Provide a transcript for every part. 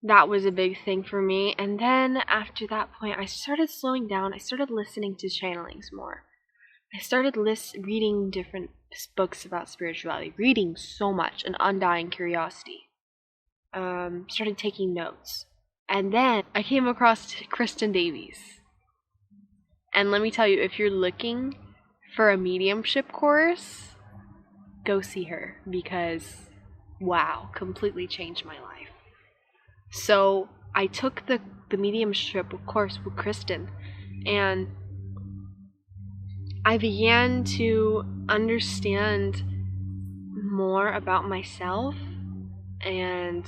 that was a big thing for me. And then after that point, I started slowing down. I started listening to channelings more. I started reading different books about spirituality, reading so much, an undying curiosity. Started taking notes. And then I came across Kristin Davies. And let me tell you, if you're looking for a mediumship course, go see her, because wow, completely changed my life. So I took the mediumship course with Kristin, and I began to understand more about myself, and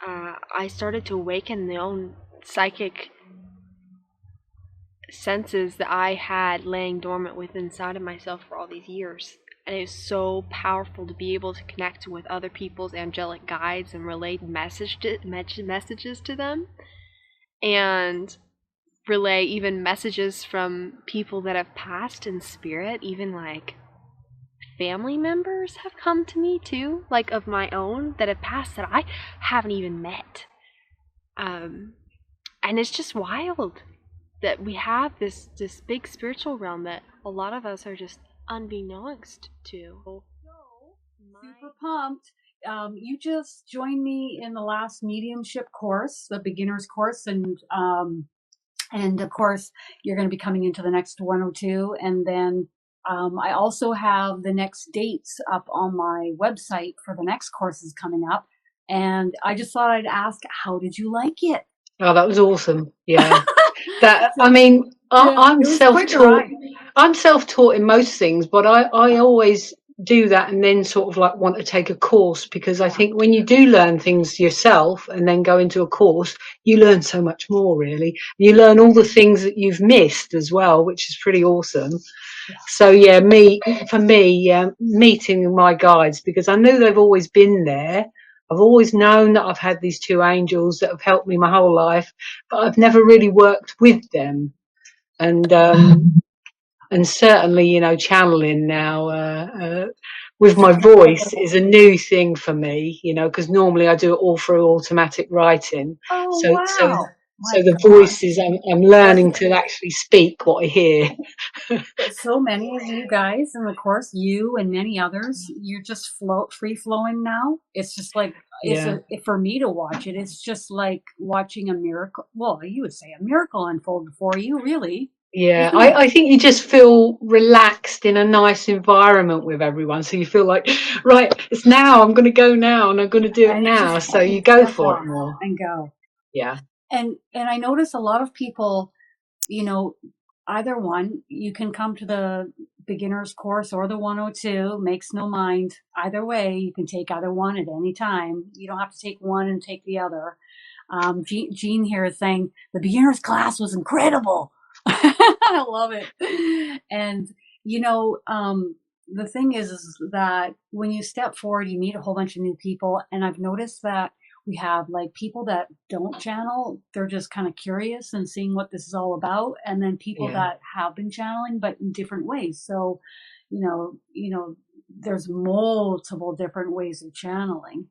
I started to awaken the own psychic senses that I had laying dormant within inside of myself for all these years. And it's so powerful to be able to connect with other people's angelic guides and relay messages to them, and relay even messages from people that have passed in spirit. Even like family members have come to me too, like of my own that have passed that I haven't even met. And it's just wild that we have this big spiritual realm that a lot of us are just unbeknownst to. Super pumped. You just joined me in the last mediumship course, the beginner's course, and of course you're going to be coming into the next 102, and then I also have the next dates up on my website for the next courses coming up, and I just thought I'd ask, how did you like it? Oh, that was awesome. Yeah. That, I mean, I'm self-taught. I'm self-taught in most things, but I always do that and then sort of like want to take a course, because I think when you do learn things yourself and then go into a course, you learn so much more, really. You learn all the things that you've missed as well, which is pretty awesome. So yeah, for me, meeting my guides, because I knew they've always been there. I've always known that I've had these two angels that have helped me my whole life, but I've never really worked with them. And certainly, you know, channeling now with my voice is a new thing for me, you know, because normally I do it all through automatic writing. Oh, So wow. so the voices, I'm learning to actually speak what I hear. So many of you guys in the course, you and many others, you're just free flowing now. It's just like, for me to watch it, it's just like watching a miracle. Well, you would say a miracle unfold before you, really. Yeah, I think you just feel relaxed in a nice environment with everyone. So you feel like, right, it's now, I'm going to go now and I'm going to do it now. So you go for it more. And go. Yeah. And I notice a lot of people, you know, either one, you can come to the beginner's course or the 102, makes no mind. Either way, you can take either one at any time. You don't have to take one and take the other. Jean here is saying the beginner's class was incredible. I love it. And, you know, the thing is that when you step forward, you meet a whole bunch of new people. And I've noticed that we have like people that don't channel. They're just kind of curious and seeing what this is all about. And then people that have been channeling, but in different ways. So, you know, there's multiple different ways of channeling.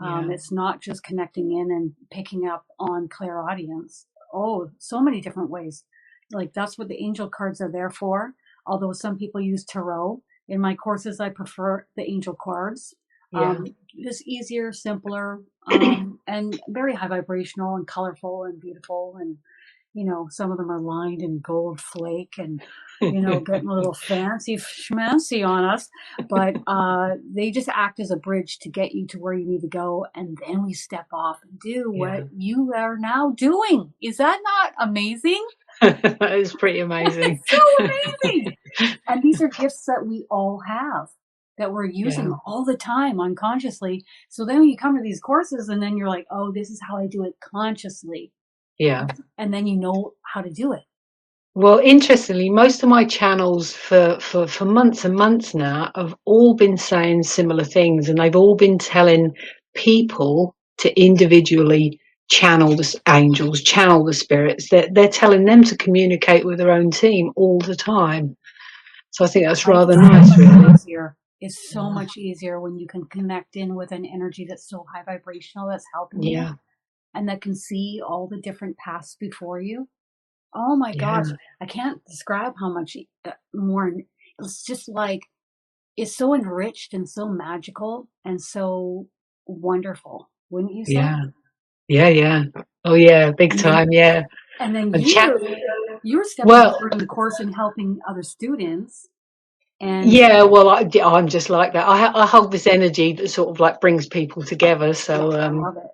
It's not just connecting in and picking up on clairaudience. Oh, so many different ways. Like that's what the angel cards are there for. Although some people use tarot. In my courses, I prefer the angel cards. It's easier, simpler, and very high vibrational and colorful and beautiful. And, you know, some of them are lined in gold flake and, you know, getting a little fancy schmancy on us. But they just act as a bridge to get you to where you need to go. And then we step off and do what you are now doing. Is that not amazing? That is pretty amazing. It's so amazing. And these are gifts that we all have, that we're using all the time unconsciously. So then when you come to these courses and then you're like, oh, this is how I do it consciously. Yeah. And then you know how to do it. Well, interestingly, most of my channels for months and months now have all been saying similar things, and they've all been telling people to individually channel the angels, channel the spirits. They're telling them to communicate with their own team all the time. So I think that's rather nice, really. It's so much easier when you can connect in with an energy that's so high vibrational that's helping you. and that can see all the different paths before you. Oh my gosh, I can't describe how much more. It's just like, it's so enriched and so magical and so wonderful, wouldn't you say? Yeah. Oh yeah, big time. Yeah. And then And you're stepping forward in the course and helping other students. And yeah, well, I'm just like that. I hold this energy that sort of like brings people together. So I love it.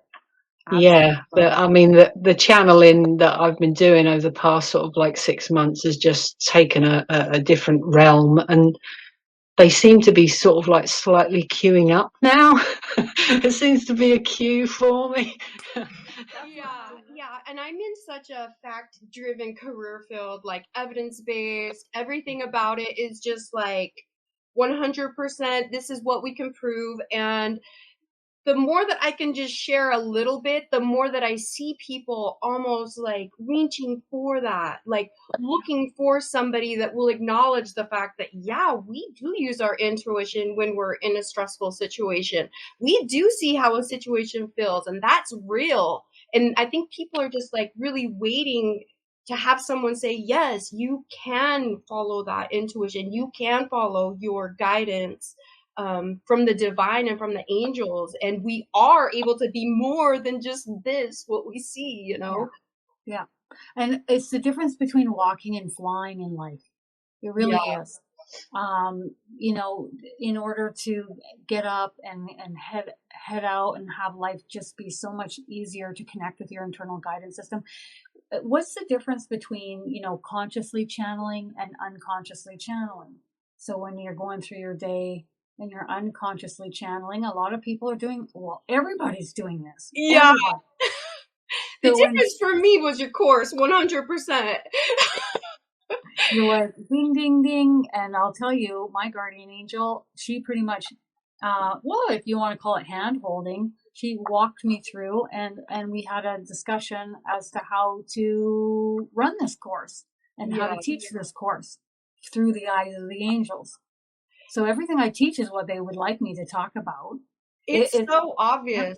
yeah, I mean, the channeling that I've been doing over the past sort of like 6 months has just taken a different realm, and they seem to be sort of like slightly queuing up now. It seems to be a queue for me. Yeah, and I'm in such a fact-driven career field, like evidence-based. Everything about it is just like 100%. This is what we can prove, and the more that I can just share a little bit, the more that I see people almost like reaching for that, like looking for somebody that will acknowledge the fact that, yeah, we do use our intuition when we're in a stressful situation. We do see how a situation feels, and that's real. And I think people are just like really waiting to have someone say, yes, you can follow that intuition. You can follow your guidance from the divine and from the angels, and we are able to be more than just this, what we see, you know? Yeah. And it's the difference between walking and flying in life. It really is. You know, in order to get up and head out and have life just be so much easier to connect with your internal guidance system. What's the difference between, you know, consciously channeling and unconsciously channeling? So when you're going through your day and you're unconsciously channeling, a lot of people are doing, well, everybody's doing this. Yeah. Everybody. The difference for me was your course, 100%. You're like, ding, ding, ding. And I'll tell you, my guardian angel, she pretty much, well, if you want to call it hand holding, she walked me through and we had a discussion as to how to run this course and how to teach this course through the eyes of the angels. So everything I teach is what they would like me to talk about. It's so obvious.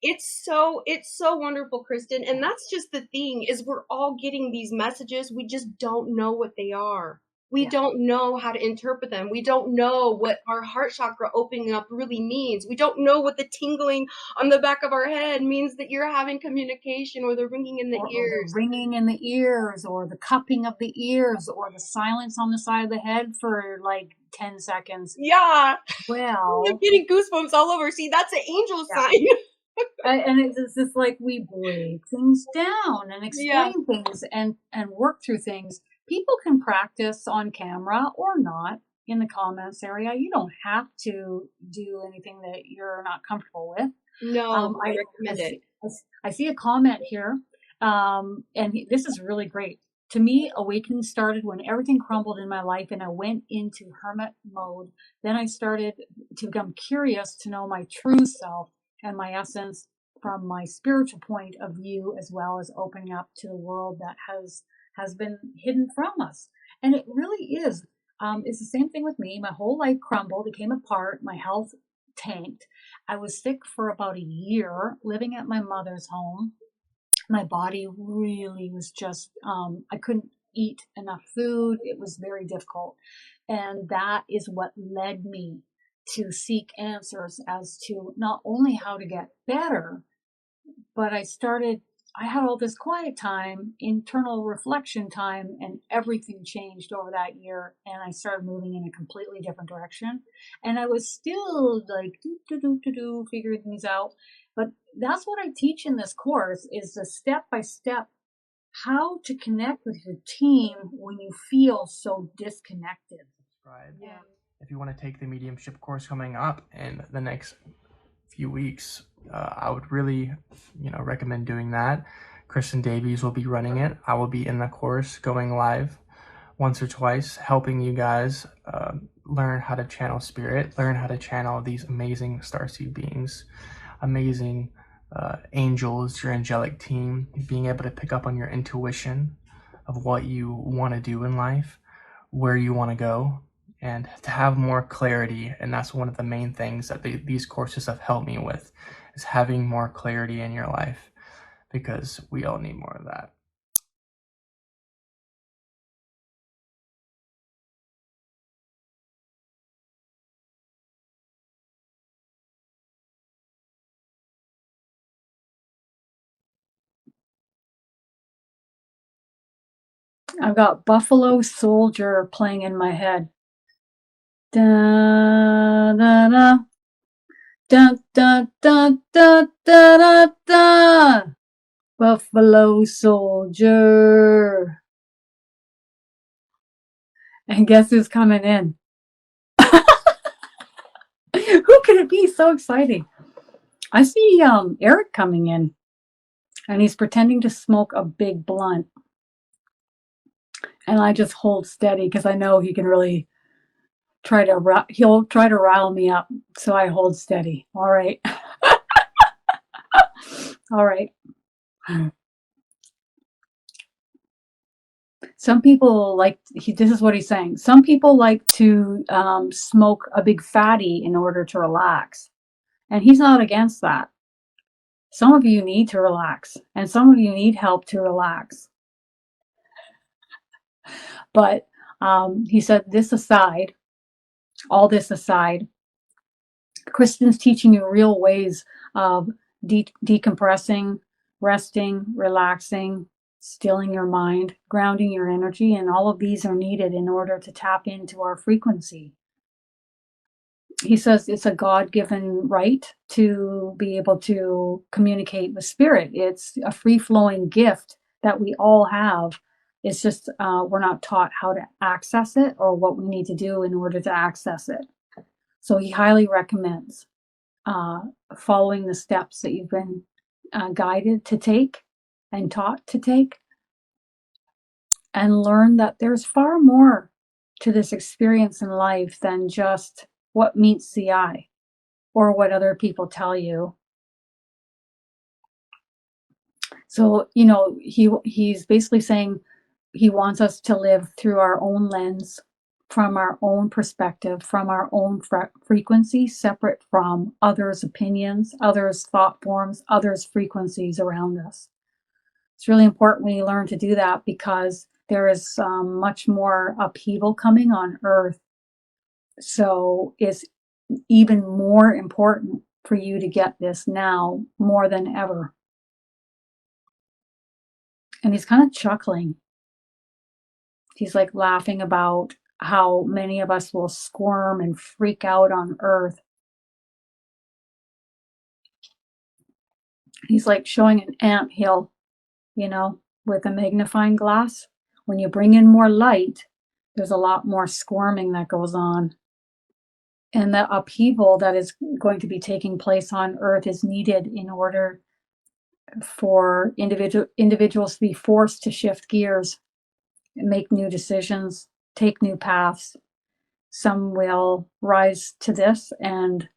It's so wonderful, Kristin. And that's just the thing, is we're all getting these messages. We just don't know what they are. We don't know how to interpret them. We don't know what our heart chakra opening up really means. We don't know what the tingling on the back of our head means that you're having communication, or the ringing in the ears. Or the ringing in the ears, or the cupping of the ears, or the silence on the side of the head for like 10 seconds. Yeah. Well, I'm getting goosebumps all over. See, that's an angel sign. And it's just like we break things down and explain things and work through things. People can practice on camera or not in the comments area. You don't have to do anything that you're not comfortable with. No, I recommend it. I see a comment here, and this is really great. To me, awakening started when everything crumbled in my life and I went into hermit mode. Then I started to become curious to know my true self and my essence from my spiritual point of view, as well as opening up to the world that has been hidden from us. And it really is. It's the same thing with me. My whole life crumbled. It came apart. My health tanked. I was sick for about a year, living at my mother's home. My body really was just, I couldn't eat enough food. It was very difficult. And that is what led me to seek answers as to not only how to get better, but I had all this quiet time, internal reflection time, and everything changed over that year. And I started moving in a completely different direction. And I was still like, figuring things out. But that's what I teach in this course, is the step-by-step how to connect with your team when you feel so disconnected. Yeah. If you want to take the mediumship course coming up in the next few weeks, I would really, recommend doing that. Kristin Davies will be running it. I will be in the course, going live once or twice, helping you guys learn how to channel spirit, learn how to channel these amazing starseed beings, amazing angels, your angelic team, being able to pick up on your intuition of what you want to do in life, where you want to go, and to have more clarity. And that's one of the main things that these courses have helped me with, is having more clarity in your life. because we all need more of that. I've got Buffalo Soldier playing in my head. Da da da da da da da da da. Buffalo Soldier. And guess who's coming in? Who could it be? So exciting. I see Eric coming in, and he's pretending to smoke a big blunt. And I just hold steady because I know he can really he'll try to rile me up. So I hold steady. All right. All right. Some people this is what he's saying. Some people like to smoke a big fatty in order to relax. And he's not against that. Some of you need to relax, and some of you need help to relax. But he said, all this aside, Kristin's teaching you real ways of decompressing, resting, relaxing, stilling your mind, grounding your energy, and all of these are needed in order to tap into our frequency. He says it's a God-given right to be able to communicate with spirit. It's a free-flowing gift that we all have. It's just we're not taught how to access it or what we need to do in order to access it. So he highly recommends following the steps that you've been guided to take and taught to take, and learn that there's far more to this experience in life than just what meets the eye or what other people tell you. So, he's basically saying he wants us to live through our own lens, from our own perspective, from our own frequency, separate from others' opinions, others' thought forms, others' frequencies around us. It's really important we learn to do that because there is much more upheaval coming on Earth. So it's even more important for you to get this now more than ever. And he's kind of chuckling. He's like laughing about how many of us will squirm and freak out on Earth. He's like showing an anthill, with a magnifying glass. When you bring in more light, there's a lot more squirming that goes on. And the upheaval that is going to be taking place on Earth is needed in order for individuals to be forced to shift gears, make new decisions, take new paths. Some will rise to this and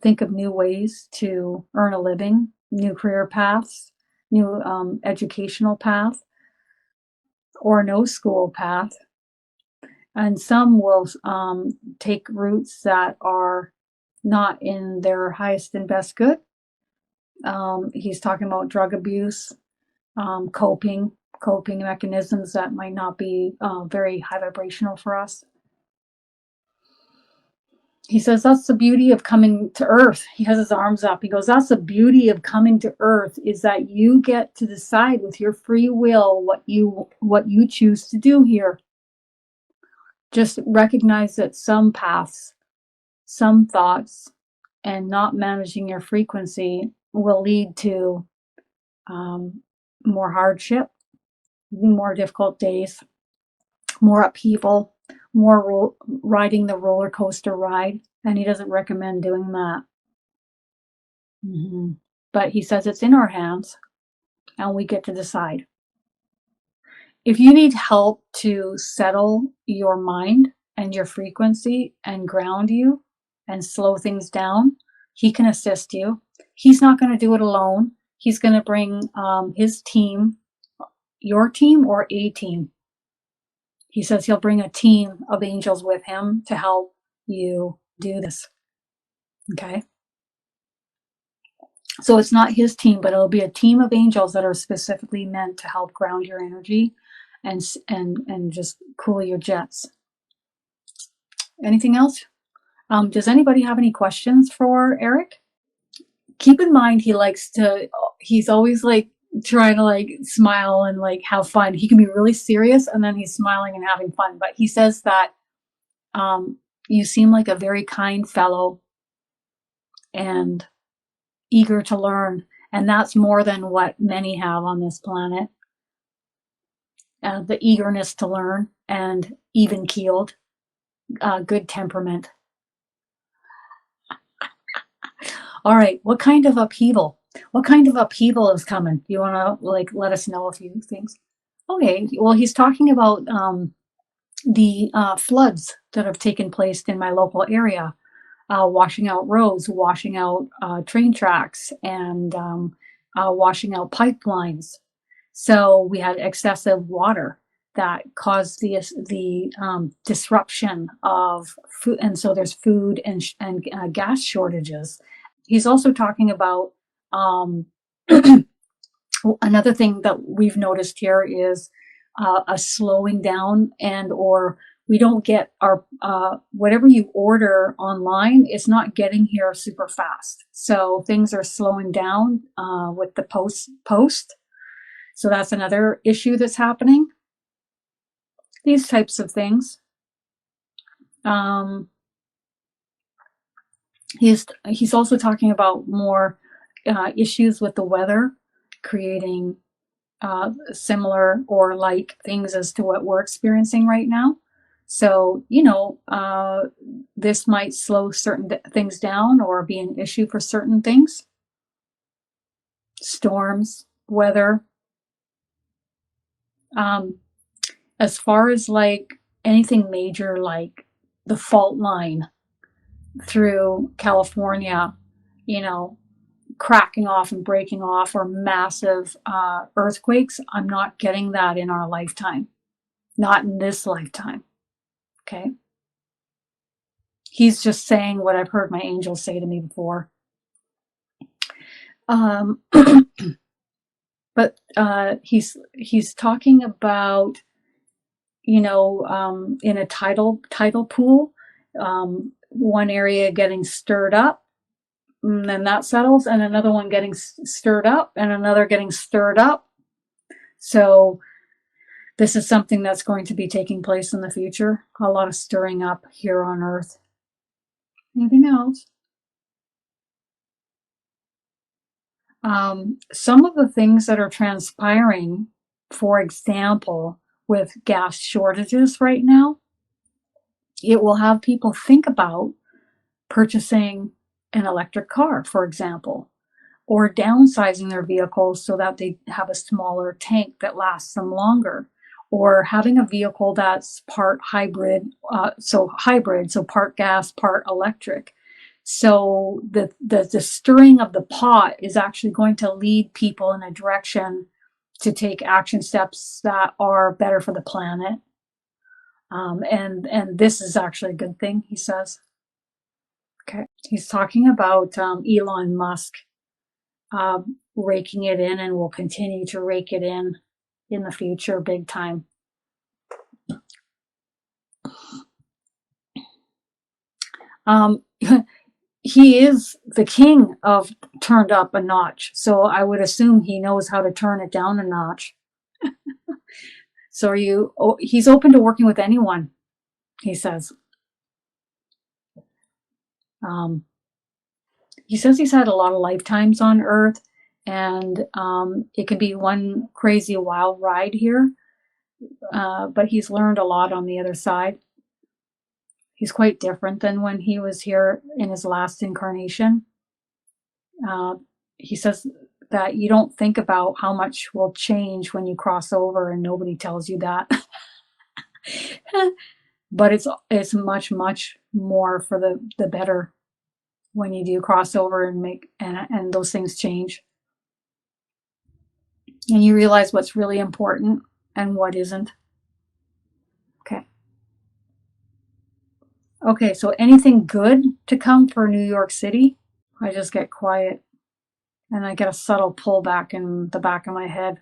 think of new ways to earn a living, new career paths, new educational path, or no school path. And some will take routes that are not in their highest and best good. He's talking about drug abuse, coping mechanisms that might not be very high vibrational for us. He says that's the beauty of coming to Earth. He has his arms up. He goes, that's the beauty of coming to Earth, is that you get to decide with your free will what you choose to do here. Just recognize that some paths, some thoughts, and not managing your frequency will lead to more hardship, more difficult days, more upheaval, more riding the roller coaster ride. And he doesn't recommend doing that. But he says it's in our hands and we get to decide. If you need help to settle your mind and your frequency and ground you and slow things down, he can assist you. He's not going to do it alone. He's going to bring his team, your team or a team. He says he'll bring a team of angels with him to help you do this. Okay? So it's not his team, but it'll be a team of angels that are specifically meant to help ground your energy and just cool your jets. Anything else? Does anybody have any questions for Eric? Keep in mind, he's always like trying to like smile and like have fun. He can be really serious and then he's smiling and having fun. But he says that you seem like a very kind fellow and eager to learn. And that's more than what many have on this planet. The eagerness to learn and even keeled, good temperament. All right, what kind of upheaval? What kind of upheaval is coming? You want to like let us know a few things? Okay, well, he's talking about the floods that have taken place in my local area, washing out roads, washing out train tracks, and washing out pipelines. So we had excessive water that caused the disruption of food, and so there's food and gas shortages. He's also talking about another thing that we've noticed here is a slowing down, and or we don't get our whatever you order online, it's not getting here super fast. So things are slowing down with the post. So that's another issue that's happening. These types of things. He's also talking about more issues with the weather, creating similar or like things as to what we're experiencing right now. So, this might slow certain things down or be an issue for certain things. Storms, weather. As far as like anything major, like the fault line through California, cracking off and breaking off, or massive earthquakes, I'm not getting that in our lifetime. Not in this lifetime. Okay? He's just saying what I've heard my angels say to me before. But he's talking about, in a tidal pool, one area getting stirred up, and then that settles, and another one getting stirred up, and another getting stirred up. So this is something that's going to be taking place in the future. A lot of stirring up here on Earth. Anything else? Some of the things that are transpiring, for example, with gas shortages right now, it will have people think about purchasing an electric car, for example, or downsizing their vehicles so that they have a smaller tank that lasts them longer, or having a vehicle that's part hybrid, so part gas, part electric. So the stirring of the pot is actually going to lead people in a direction to take action steps that are better for the planet. And this is actually a good thing, he says. Okay. He's talking about Elon Musk raking it in, and will continue to rake it in the future big time. He is the king of turned up a notch, so I would assume he knows how to turn it down a notch. So he's open to working with anyone, he says. He says he's had a lot of lifetimes on Earth, and it can be one crazy wild ride here, but he's learned a lot on the other side. He's quite different than when he was here in his last incarnation. He says that you don't think about how much will change when you cross over, and nobody tells you that. But it's much, much more for the better when you do cross over and those things change. And you realize what's really important and what isn't. Okay, so anything good to come for New York City? I just get quiet. And I get a subtle pullback in the back of my head.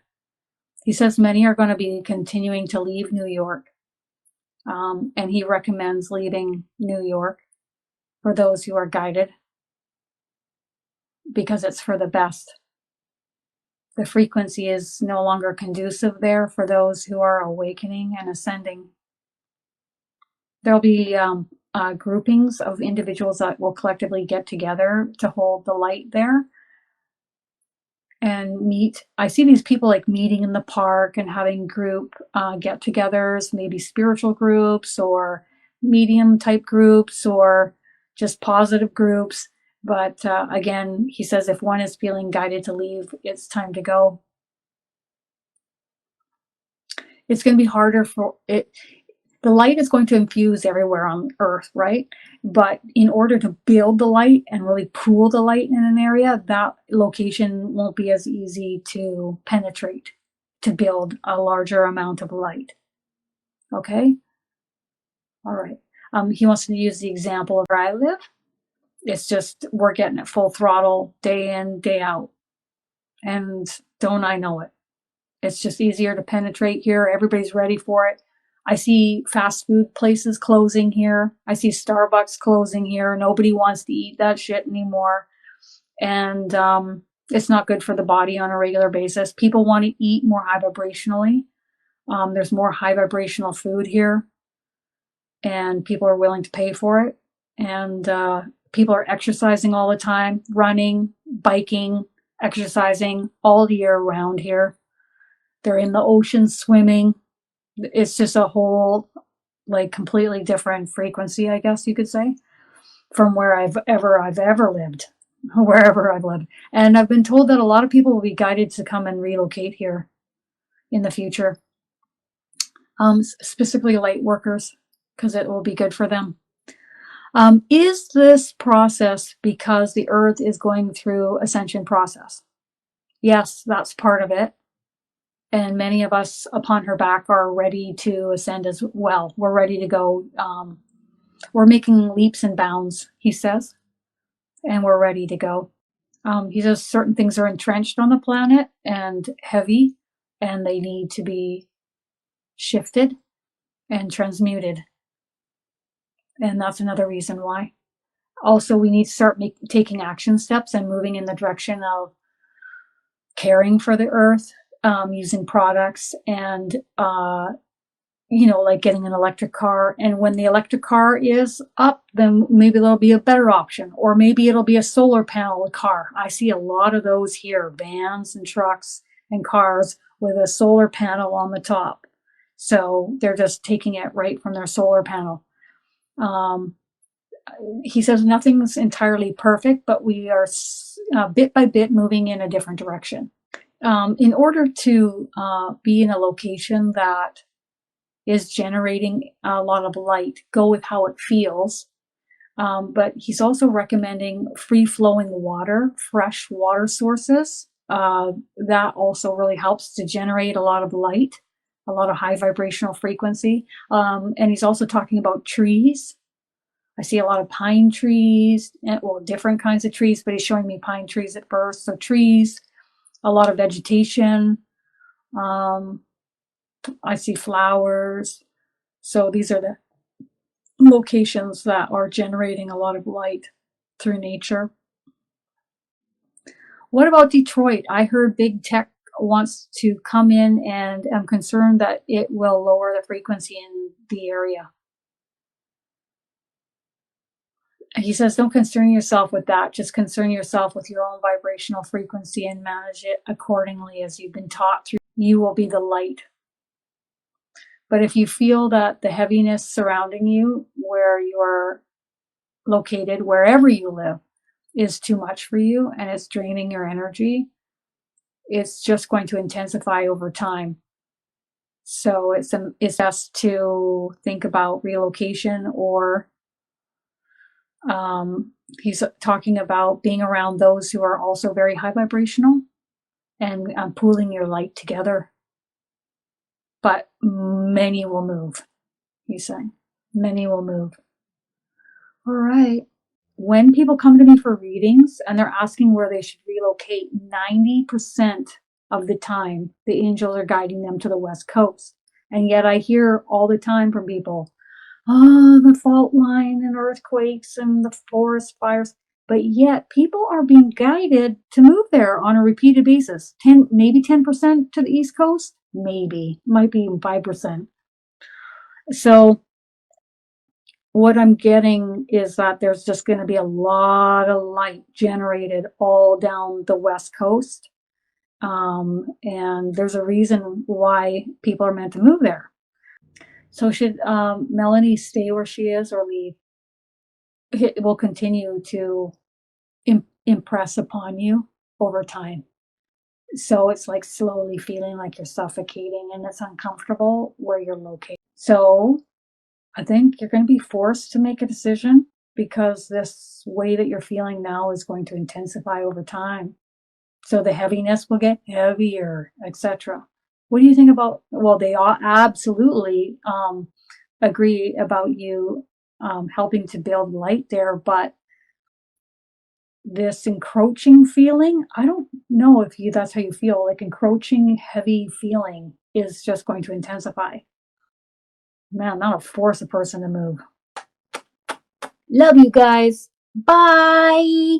He says many are going to be continuing to leave New York. And he recommends leaving New York for those who are guided because it's for the best. The frequency is no longer conducive there for those who are awakening and ascending. There'll be groupings of individuals that will collectively get together to hold the light there and meet. I see these people like meeting in the park and having group get-togethers, maybe spiritual groups or medium type groups or just positive groups. But again, he says if one is feeling guided to leave, it's time to go. It's going to be harder for it. The light is going to infuse everywhere on Earth, right? But in order to build the light and really pool the light in an area, that location won't be as easy to penetrate, to build a larger amount of light. Okay? All right. He wants to use the example of where I live. It's just we're getting it full throttle day in, day out. And don't I know it? It's just easier to penetrate here. Everybody's ready for it. I see fast food places closing here. I see Starbucks closing here. Nobody wants to eat that shit anymore. And it's not good for the body on a regular basis. People want to eat more high vibrationally. There's more high vibrational food here. And people are willing to pay for it. And people are exercising all the time, running, biking, exercising all year round here. They're in the ocean swimming. It's just a whole, like, completely different frequency, I guess you could say, from where I've ever lived, wherever I've lived. And I've been told that a lot of people will be guided to come and relocate here in the future, specifically light workers, because it will be good for them. Is this process because the Earth is going through ascension process? Yes, that's part of it. And many of us upon her back are ready to ascend as well. We're ready to go. We're making leaps and bounds, he says, and we're ready to go. He says certain things are entrenched on the planet and heavy, and they need to be shifted and transmuted. And that's another reason why. Also, we need to start taking action steps and moving in the direction of caring for the earth, using products and, like getting an electric car. And when the electric car is up, then maybe there'll be a better option. Or maybe it'll be a solar panel car. I see a lot of those here, vans and trucks and cars with a solar panel on the top. So they're just taking it right from their solar panel. He says nothing's entirely perfect, but we are bit by bit moving in a different direction. In order to be in a location that is generating a lot of light, go with how it feels. But he's also recommending free-flowing water, fresh water sources. That also really helps to generate a lot of light, a lot of high vibrational frequency. And he's also talking about trees. I see a lot of pine trees, well, different kinds of trees, but he's showing me pine trees at first. So trees, a lot of vegetation. I see flowers. So these are the locations that are generating a lot of light through nature. What about Detroit? I heard big tech wants to come in, and I'm concerned that it will lower the frequency in the area. He says, don't concern yourself with that. Just concern yourself with your own vibrational frequency and manage it accordingly as you've been taught through. You will be the light. But if you feel that the heaviness surrounding you, where you're located, wherever you live, is too much for you and it's draining your energy, it's just going to intensify over time. So it's best to think about relocation, or he's talking about being around those who are also very high vibrational and pooling your light together. But many will move, he's saying. Many will move. All right. when people come to me for readings and they're asking where they should relocate, 90% of the time, the angels are guiding them to the West Coast. And yet I hear all the time from people, oh, the fault line and earthquakes and the forest fires. But yet people are being guided to move there on a repeated basis. Maybe 10% to the East Coast, maybe, might be even 5%. So what I'm getting is that there's just going to be a lot of light generated all down the West Coast. And there's a reason why people are meant to move there. So should Melanie stay where she is or leave? It will continue to impress upon you over time. So it's like slowly feeling like you're suffocating and it's uncomfortable where you're located. So I think you're going to be forced to make a decision because this way that you're feeling now is going to intensify over time. So the heaviness will get heavier, etc. What do you think about, well, they all absolutely agree about you helping to build light there, but this encroaching feeling, I don't know if that's how you feel, like encroaching, heavy feeling is just going to intensify. Man, that'll force a person to move. Love you guys. Bye.